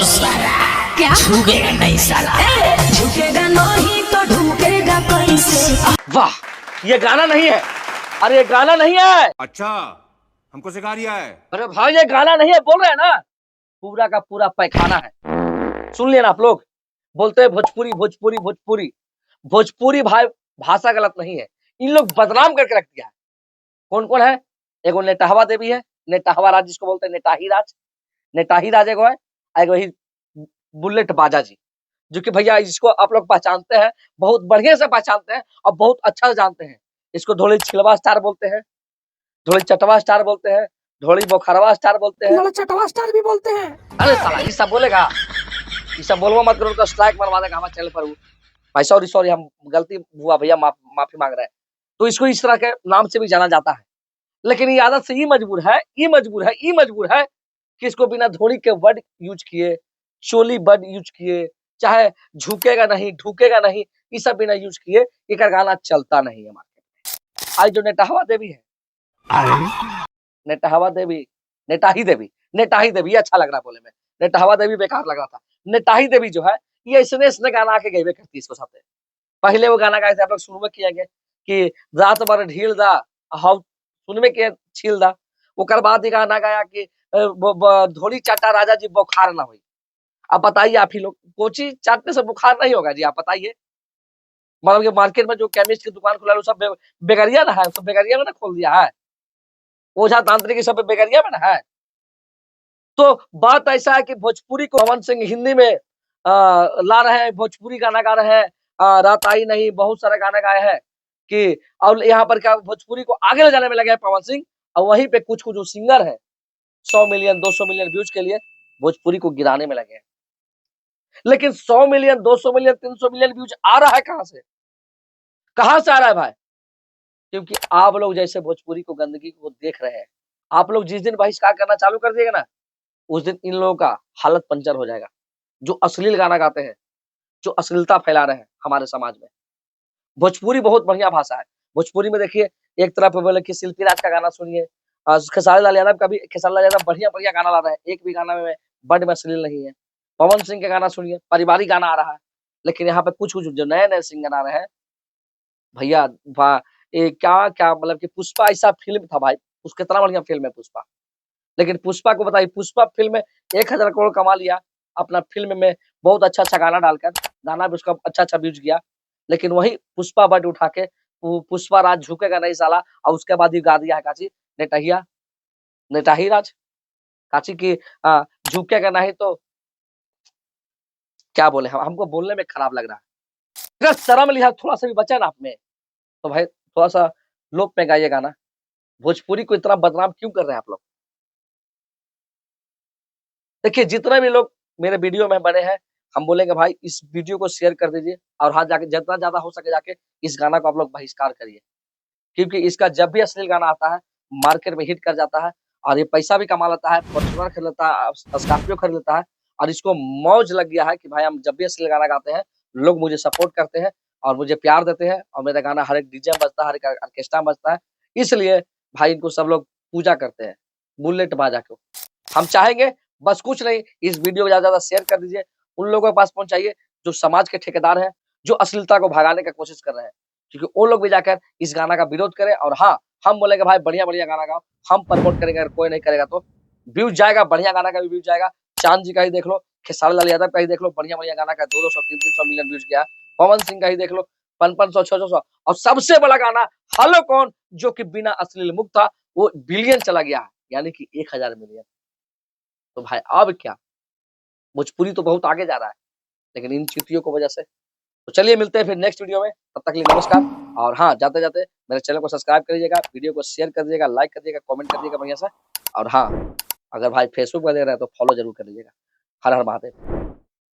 क्या झुकेगा नहीं साला, झुकेगा नहीं तो ढूकेगा कैसे। वाह, ये गाना नहीं है। अरे ये गाना नहीं है। अच्छा, हमको सिखा रिया है। अरे भाई ये गाना नहीं है, बोल रहे हैं ना, पूरा का पूरा पैखाना है। सुन लिया ना आप लोग, बोलते हैं भोजपुरी भोजपुरी भोजपुरी। भोजपुरी भाई भाषा गलत नहीं है, इन लोग बदनाम करके रख दिया है। कौन कौन है? एगो नेटहवा देवी है, नेटहवा राज जिसको बोलते हैं, नेटाही राज। नेटाही राज एगो है, एगो वही बुलेट बाजा जी, जो कि भैया इसको आप लोग पहचानते हैं, बहुत बढ़िया से पहचानते हैं और बहुत अच्छा से जानते हैं। इसको धोली छिलवा स्टार बोलते हैं, धोली चटवा स्टार बोलते हैं, धोली बोखरवा स्टार बोलते हैं, चटवा स्टार भी बोलते हैं। अरे साला ये सब बोलेगा, ये सब बोलवा मत करो तो स्ट्राइक मरवा देगा हमारे चैनल पर। भाई सॉरी सॉरी, हम गलती हुआ भैया, माफी मांग रहे हैं। तो इसको इस तरह के नाम से भी जाना जाता है, लेकिन ये आदत से ये मजबूर है, ये मजबूर है कि इसको बिना धोनी के वर्ड यूज किए, चोली वर्ड यूज किए, चाहे झुकेगा नहीं ढूकेगा नहीं, ये सब बिना यूज किए एक गाना चलता नहीं है मार्केट में। आज जो नेटहवा देवी है, नेटहवा देवी, नेटाही देवी अच्छा लग रहा बोले में, नेटहवा देवी बेकार लग रहा था। नेटाही देवी जो है, ये इसने गाना आके गए करती है इसको साथ। पहले वो गाना गाए थे, आप लोग शुरू में किया गया कि रात भर ढील दा हाउ सुनमे के छील दा। ओकर बाद ही गाना गाया कि धोली चाटा राजा जी बुखार ना हुई। अब बताइए आप ही लोग, कोची चाटने से बुखार नहीं होगा जी, आप बताइए। मतलब कि मार्केट में जो केमिस्ट की दुकान खुला है, वो सब बेगरिया ना है, सब बेगरिया में ना खोल दिया है, ओझा तांत्रिक सब बेगरिया में ना है। तो बात ऐसा है कि भोजपुरी को पवन सिंह हिंदी में ला रहे हैं, भोजपुरी गाना गा रहे हैं, रात आई नहीं, बहुत सारे गाना गाए हैं कि, और यहाँ पर क्या भोजपुरी को आगे ले जाने में लगे हैं पवन सिंह। और वहीं पे कुछ कुछ जो सिंगर है 100 मिलियन 200 मिलियन व्यूज के लिए भोजपुरी को गिराने में लगे हैं। लेकिन 100 मिलियन 200 मिलियन 300 मिलियन व्यूज आ रहा है कहां से? कहां से आ रहा है भाई? क्योंकि आप लोग जैसे भोजपुरी को गंदगी को देख रहे हैं, आप लोग जिस दिन बहिष्कार करना चालू कर दिएगा ना, उस दिन इन लोगों का हालत पंचर हो जाएगा। जो अश्लील गाना गाते हैं, जो अश्लीलता फैला रहे हैं हमारे समाज में। भोजपुरी बहुत बढ़िया भाषा है। भोजपुरी में देखिए, एक तरफ बोले कि शिल्पी राज का गाना सुनिए, खेसारी लाल यादव का भी, खेसारी लाल यादव बढ़िया बढ़िया गाना ला रहे हैं, एक भी गाना में वर्ड में अश्लील नहीं है। पवन सिंह के गाना सुनिए, पारिवारिक गाना आ रहा है। लेकिन यहाँ पे कुछ कुछ जो नए नए सिंगर आ रहे हैं भैया, ये क्या क्या मतलब कि पुष्पा ऐसा फिल्म था भाई, उसके कितना बढ़िया फिल्म है पुष्पा। लेकिन पुष्पा को बताइए, पुष्पा फिल्म में 1000 करोड़ कमा लिया अपना फिल्म में, बहुत अच्छा अच्छा गाना डालकर, गाना भी उसका अच्छा अच्छा व्यूज गया। लेकिन वही पुष्पा वर्ड उठा के पुष्पा राज झुकेगा नहीं साला, और उसके बाद ही गा दिया है काची नेटहिया, नेटाही राज काची की झुकेगा नहीं। तो क्या बोले हम, हमको बोलने में खराब लग रहा है। अगर शर्म लिहाज थोड़ा सा भी बचा ना आप में, तो भाई थोड़ा सा लोप में गाइए गाना। भोजपुरी को इतना बदनाम क्यों कर रहे हैं आप लोग? देखिए जितने भी लोग मेरे वीडियो में बने हैं, हम बोलेंगे भाई इस वीडियो को शेयर कर दीजिए, और हाँ जाके जितना ज्यादा हो सके जाके इस गाना को आप लोग बहिष्कार करिए। क्योंकि इसका जब भी अश्लील गाना आता है, मार्केट में हिट कर जाता है, और ये पैसा भी कमा लेता है, फॉर्च्यूनर खरीद लेता है, स्कॉर्पियो खरीद लेता है, और इसको मौज लग गया है कि भाई हम जब भी अश्लील गाना गाते हैं, लोग मुझे सपोर्ट करते हैं और मुझे प्यार देते हैं, और मेरा गाना हर एक डीजे में बजता है, हर एक ऑर्केस्ट्रा में बजता है। इसलिए भाई इनको सब लोग पूजा करते हैं, बुलेट बाजा को। हम चाहेंगे बस कुछ नहीं, इस वीडियो को ज्यादा शेयर कर दीजिए, उन लोगों के पास पहुंचाइए जो समाज के ठेकेदार हैं, जो अश्लीलता को भगाने की कोशिश कर रहे हैं, क्योंकि वो लोग भी जाकर इस गाना का विरोध करें। और हाँ, हम बोलेंगे भाई बढ़िया बढ़िया गाना गाओ, हम प्रमोट करेंगे, अगर कोई नहीं करेगा तो व्यूज जाएगा, बढ़िया गाना का भी व्यूज जाएगा। चांद जी का ही देख लो, खेसारी लाल यादव का ही देख लो, बढ़िया बढ़िया गाना का 200 300 मिलियन व्यूज गया। पवन सिंह का ही देख लो, 500 600। और सबसे बड़ा गाना हेलो कौन, जो कि बिना अश्लील मुक्त था, वो बिलियन चला गया है, यानी कि 1000 मिलियन। तो भाई अब क्या, भोजपुरी तो बहुत आगे जा रहा है, लेकिन इन चीटियों की वजह से। तो चलिए मिलते हैं फिर नेक्स्ट वीडियो में, तब तक के लिए नमस्कार। और हाँ, जाते जाते मेरे चैनल को सब्सक्राइब कर लीजिएगा, वीडियो को शेयर कर दीजिएगा, लाइक कर दीजिएगा, कमेंट कर दीजिएगा बढ़िया से। और हाँ, अगर भाई फेसबुक पर देख रहे हैं तो फॉलो जरूर कर लीजिएगा। हर हर महादेव।